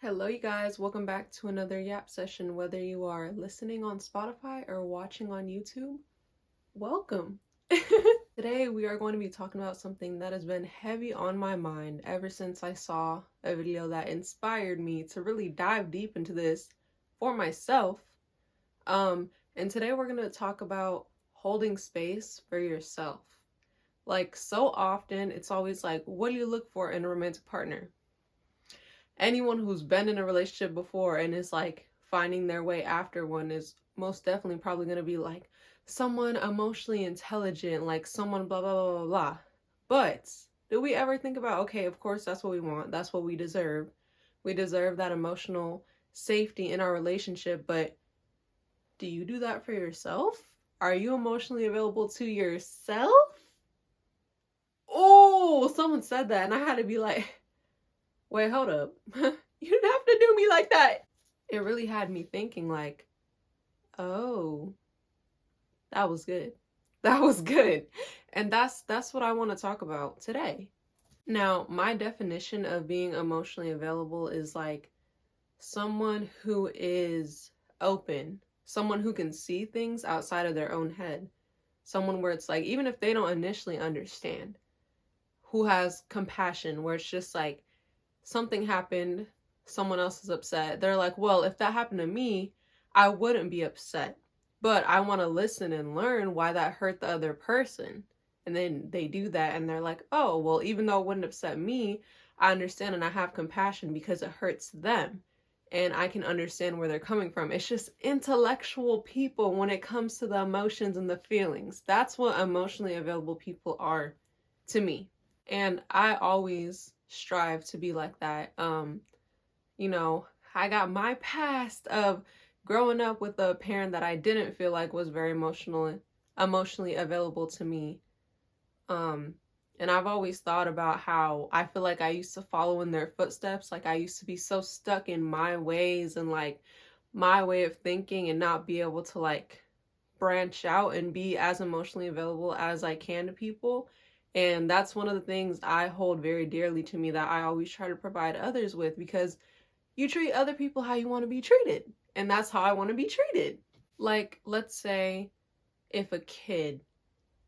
Hello, you guys. Welcome back to another Yap session. Whether you are listening on Spotify or watching on YouTube, welcome. Today, we are going to be talking about something that has been heavy on my mind ever since I saw a video that inspired me to really dive deep into this for myself. And today, we're going to talk about holding space for yourself. Like, so often, it's always like, what do you look for in a romantic partner? Anyone who's been in a relationship before and is like finding their way after one is most definitely probably going to be like someone emotionally intelligent, like someone blah blah blah blah blah. But do we ever think about, okay, of course that's what we want, that's what we deserve. We deserve that emotional safety in our relationship, but do you do that for yourself? Are you emotionally available to yourself? Oh, someone said that and I had to be like, wait, hold up. You didn't have to do me like that. It really had me thinking like, oh, that was good. That was good. And that's what I want to talk about today. Now, my definition of being emotionally available is like someone who is open, someone who can see things outside of their own head, someone where it's like, even if they don't initially understand, who has compassion, where it's just like, something happened, someone else is upset. They're like, well, if that happened to me, I wouldn't be upset. But I want to listen and learn why that hurt the other person. And then they do that and they're like, oh, well, even though it wouldn't upset me, I understand and I have compassion because it hurts them. And I can understand where they're coming from. It's just intellectual people when it comes to the emotions and the feelings. That's what emotionally available people are to me. And I always strive to be like that. I got my past of growing up with a parent that I didn't feel like was very emotionally available to me. And I've always thought about how I feel like I used to follow in their footsteps. Like I used to be so stuck in my ways and like my way of thinking and not be able to like branch out and be as emotionally available as I can to people. And that's one of the things I hold very dearly to me that I always try to provide others with, because you treat other people how you want to be treated. And that's how I want to be treated. Like, let's say if a kid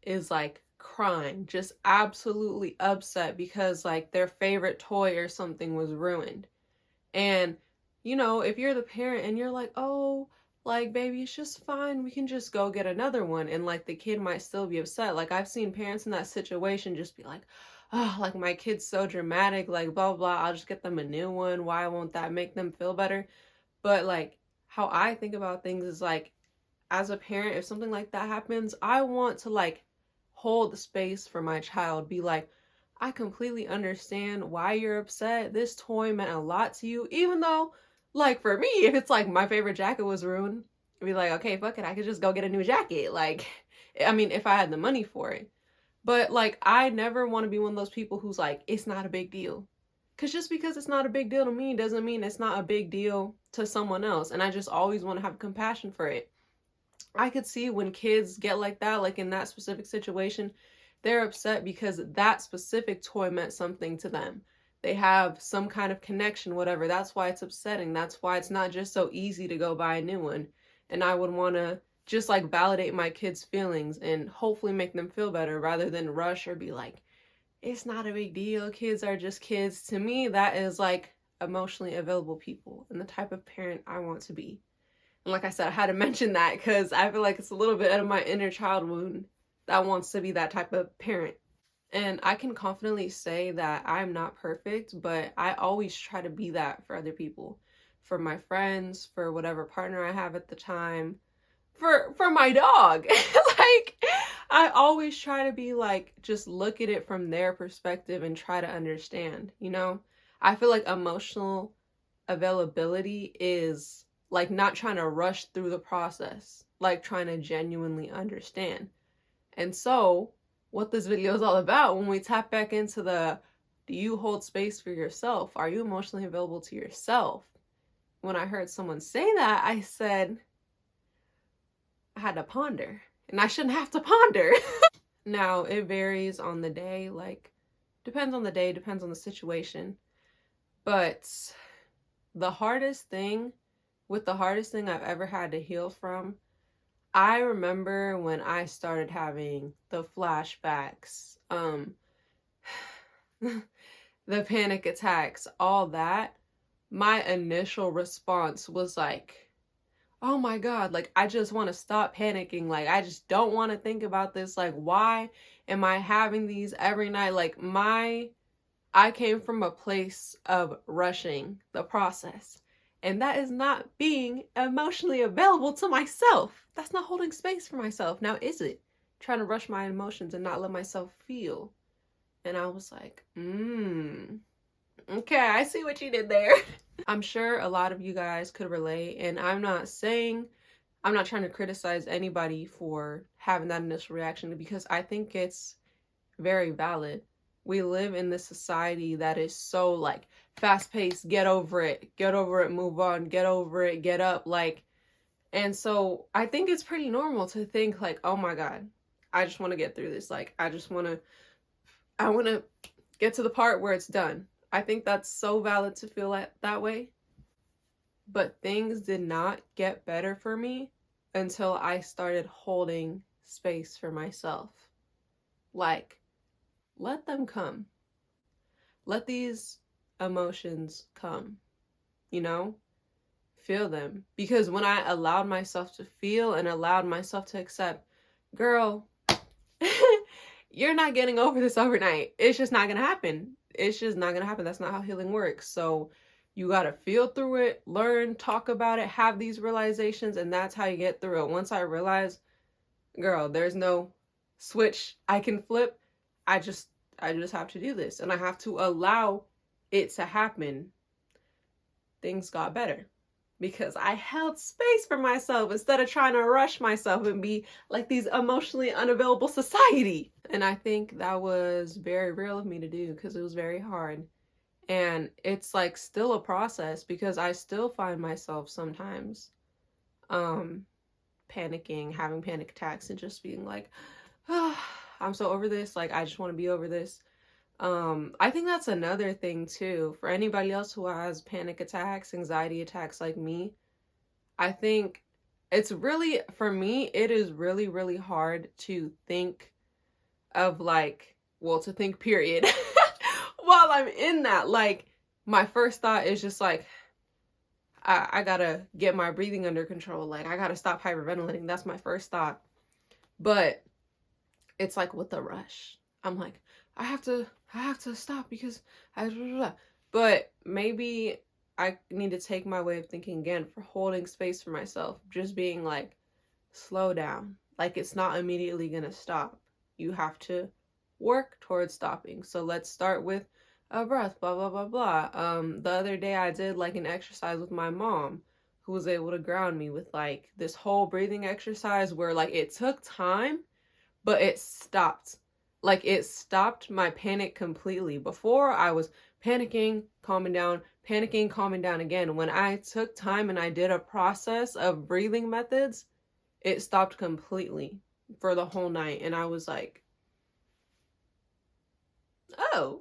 is like crying, just absolutely upset because like their favorite toy or something was ruined. And, if you're the parent and you're like, oh, like, baby, it's just fine. We can just go get another one. And like the kid might still be upset. Like I've seen parents in that situation just be like, oh, like my kid's so dramatic, like blah, blah, I'll just get them a new one. Why won't that make them feel better? But like how I think about things is like, as a parent, if something like that happens, I want to like hold the space for my child, be like, I completely understand why you're upset. This toy meant a lot to you, even though, like, for me, if it's like my favorite jacket was ruined, I'd be like, okay, fuck it, I could just go get a new jacket. Like, I mean, if I had the money for it. But, like, I never want to be one of those people who's like, it's not a big deal. Because just because it's not a big deal to me doesn't mean it's not a big deal to someone else. And I just always want to have compassion for it. I could see when kids get like that, like in that specific situation, they're upset because that specific toy meant something to them. They have some kind of connection, whatever. That's why it's upsetting. That's why it's not just so easy to go buy a new one. And I would want to just like validate my kids' feelings and hopefully make them feel better rather than rush or be like, it's not a big deal. Kids are just kids. To me, that is like emotionally available people and the type of parent I want to be. And like I said, I had to mention that because I feel like it's a little bit out of my inner child wound that wants to be that type of parent. And I can confidently say that I'm not perfect, but I always try to be that for other people, for my friends, for whatever partner I have at the time, for my dog. Like I always try to be like, just look at it from their perspective and try to understand, I feel like emotional availability is like not trying to rush through the process, like trying to genuinely understand. And so, what this video is all about, when we tap back into do you hold space for yourself? Are you emotionally available to yourself? When I heard someone say that, I said, I had to ponder. And I shouldn't have to ponder. Now, it varies on the day, like, depends on the day, depends on the situation. But the hardest thing, with the hardest thing I've ever had to heal from, I remember when I started having the flashbacks, the panic attacks, all that. My initial response was like, oh my God, like I just want to stop panicking. Like I just don't want to think about this. Like, why am I having these every night? Like, I came from a place of rushing the process. And that is not being emotionally available to myself. That's not holding space for myself. Now, is it? Trying to rush my emotions and not let myself feel. And I was like, okay, I see what you did there. I'm sure a lot of you guys could relate, and I'm not trying to criticize anybody for having that initial reaction, because I think it's very valid. We live in this society that is so like fast paced, get over it, move on, get over it, get up, like, and so I think it's pretty normal to think like, oh my God, I just want to get through this. Like, I want to get to the part where it's done. I think that's so valid to feel that way. But things did not get better for me until I started holding space for myself. Like, let them come. Let these emotions come, you know? Feel them. Because when I allowed myself to feel and allowed myself to accept, girl, you're not getting over this overnight. It's just not gonna happen. It's just not gonna happen. That's not how healing works. So you gotta feel through it, learn, talk about it, have these realizations, and that's how you get through it. Once I realized, girl, there's no switch I can flip. I just have to do this, and I have to allow it to happen. Things got better because I held space for myself instead of trying to rush myself and be like these emotionally unavailable society. And I think that was very real of me to do because it was very hard. And it's like still a process because I still find myself sometimes panicking, having panic attacks, and just being like, oh, I'm so over this. Like, I just want to be over this. I think that's another thing too, for anybody else who has panic attacks, anxiety attacks like me. I think it's really, for me, it is really, really hard to think of like, well, to think period, while I'm in that. Like, my first thought is just like, I gotta get my breathing under control. Like, I gotta stop hyperventilating. That's my first thought. But it's like with the rush, I'm like, I have to stop because but maybe I need to take my way of thinking again for holding space for myself, just being like, slow down. Like, it's not immediately gonna stop. You have to work towards stopping. So let's start with a breath, blah blah blah blah. The other day I did like an exercise with my mom, who was able to ground me with like this whole breathing exercise where like it took time, but it stopped. Like, it stopped my panic completely. Before, I was panicking, calming down again. When I took time and I did a process of breathing methods, it stopped completely for the whole night. And I was like, oh.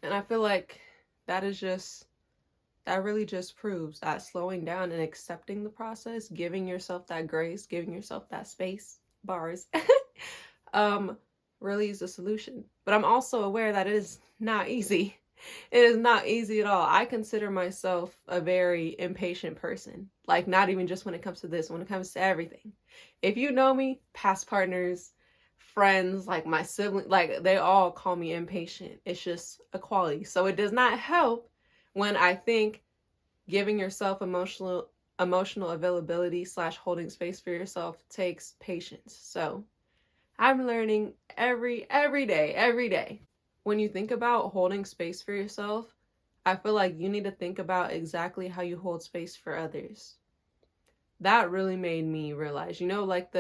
And I feel like that really just proves that slowing down and accepting the process, giving yourself that grace, giving yourself that space, bars, really is the solution. But I'm also aware that it is not easy. It is not easy at all. I consider myself a very impatient person. Like, not even just when it comes to this, when it comes to everything. If you know me, past partners, friends, like my siblings, like they all call me impatient. It's just a quality. So it does not help when I think giving yourself emotional availability / holding space for yourself takes patience. So I'm learning every day. When you think about holding space for yourself, I feel like you need to think about exactly how you hold space for others. That really made me realize, like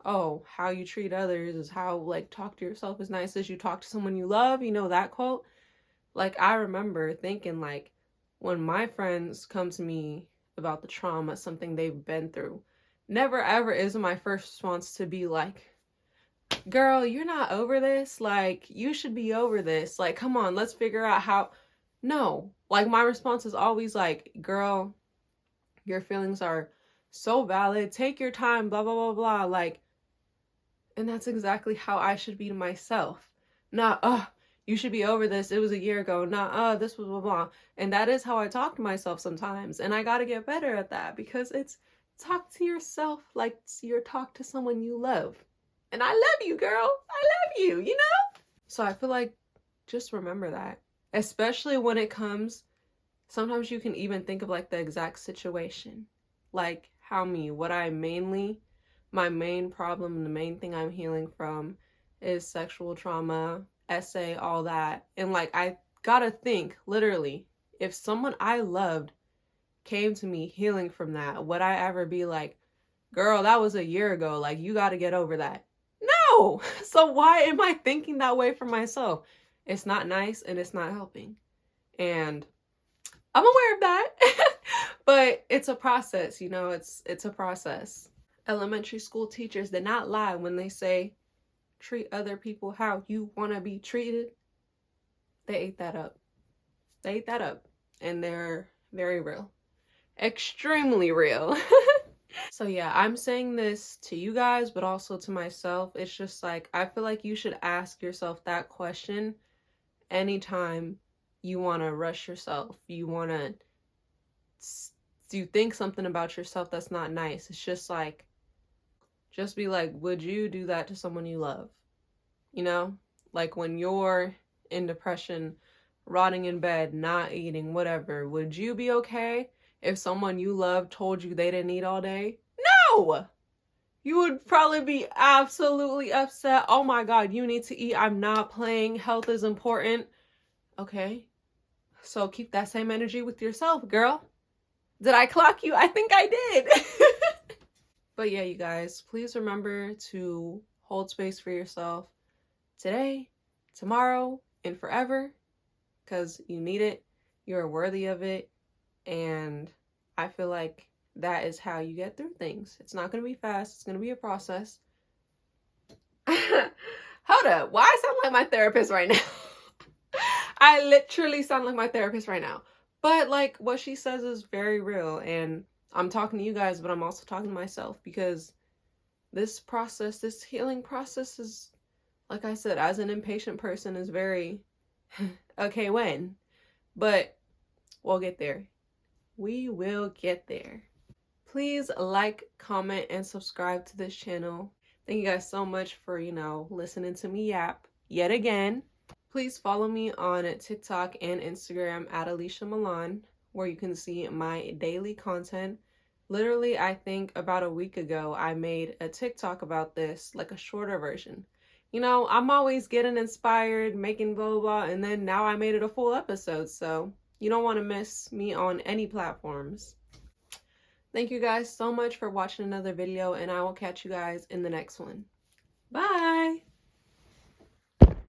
how you treat others is how, like, talk to yourself as nice as you talk to someone you love, that quote. Like, I remember thinking, like, when my friends come to me about the trauma, something they've been through, never ever is my first response to be like, girl, you're not over this. Like, you should be over this. Like, come on, let's figure out how. No. Like, my response is always like, girl, your feelings are so valid. Take your time, blah, blah, blah, blah. Like, and that's exactly how I should be to myself. Not, you should be over this. It was a year ago. Not, this was blah, blah. And that is how I talk to myself sometimes. And I got to get better at that, because it's talk to yourself like you're talk to someone you love. And I love you, girl. I love you, you know? So I feel like just remember that, especially when it comes, sometimes you can even think of like the exact situation. Like how my main problem and the main thing I'm healing from is sexual trauma, SA, all that. And like, I gotta think, literally, if someone I loved came to me healing from that, would I ever be like, girl, that was a year ago, like, you gotta get over that? No! So why am I thinking that way for myself? It's not nice and it's not helping. And I'm aware of that. But it's a process, you know, it's a process. Elementary school teachers did not lie when they say, treat other people how you want to be treated. They ate that up. They ate that up. And they're very real. Extremely real. So yeah, I'm saying this to you guys, but also to myself. It's just like, I feel like you should ask yourself that question anytime you want to rush yourself. You want to think something about yourself that's not nice. It's just like, just be like, would you do that to someone you love? You know, like when you're in depression, rotting in bed, not eating, whatever, would you be okay if someone you love told you they didn't eat all day? No! You would probably be absolutely upset. Oh my God, you need to eat. I'm not playing. Health is important. Okay. So keep that same energy with yourself, girl. Did I clock you? I think I did. But yeah, you guys, please remember to hold space for yourself today, tomorrow, and forever, because you need it. You're worthy of it. And I feel like that is how you get through things. It's not going to be fast. It's going to be a process. Hold up. Why I sound like my therapist right now? I literally sound like my therapist right now. But like what she says is very real. And I'm talking to you guys, but I'm also talking to myself, because this process, this healing process is, like I said, as an impatient person, is very, okay, when? But we'll get there. We will get there. Please like, comment, and subscribe to this channel. Thank you guys so much for, listening to me yap yet again. Please follow me on TikTok and Instagram at Alicia Milan, where you can see my daily content. Literally, I think about a week ago, I made a TikTok about this, like a shorter version. I'm always getting inspired, making blah, blah, blah, and then now I made it a full episode, so you don't want to miss me on any platforms. Thank you guys so much for watching another video, and I will catch you guys in the next one. Bye!